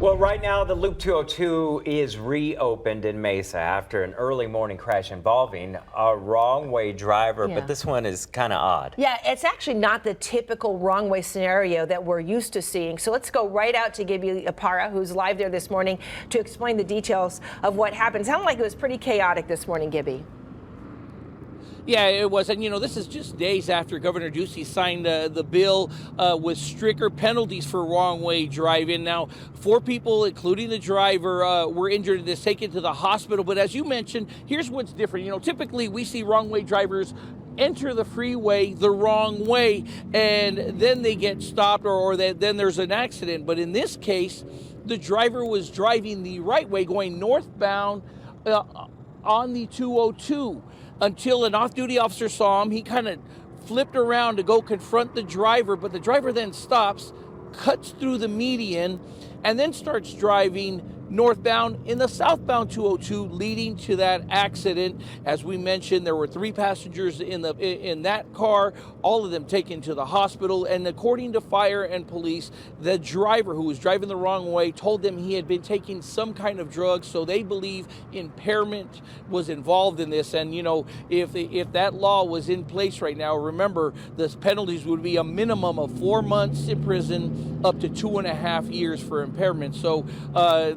Well, right now, the Loop 202 is reopened in Mesa after an early morning crash involving a wrong-way driver, but this one is kind of odd. Yeah, it's actually not the typical wrong-way scenario that we're used to seeing. So let's go right out to Gibby Apara, who's live there this morning, to explain the details of what happened. Sounded like it was pretty chaotic this morning, Gibby. Yeah, it was. And, this is just days after Governor Ducey signed the bill with stricter penalties for wrong-way driving. Now, 4 people, including the driver, were injured and is taken to the hospital. But as you mentioned, here's what's different. Typically we see wrong-way drivers enter the freeway the wrong way, and then they get stopped or then there's an accident. But in this case, the driver was driving the right way, going northbound on the 202. Until an off-duty officer saw him. He kind of flipped around to go confront the driver, but the driver then stops, cuts through the median, and then starts driving northbound in the southbound 202, leading to that accident. As we mentioned, there were 3 passengers in that car, all of them taken to the hospital. And according to fire and police, the driver who was driving the wrong way told them he had been taking some kind of drug, so they believe impairment was involved in this. And if that law was in place right now, remember, the penalties would be a minimum of 4 months in prison, up to 2.5 years for impairment. So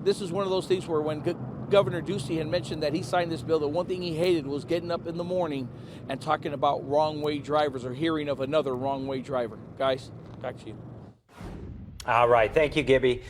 this is one of those things where when Governor Ducey had mentioned that he signed this bill, the one thing he hated was getting up in the morning and talking about wrong-way drivers or hearing of another wrong-way driver. Guys, back to you. All right. Thank you, Gibby.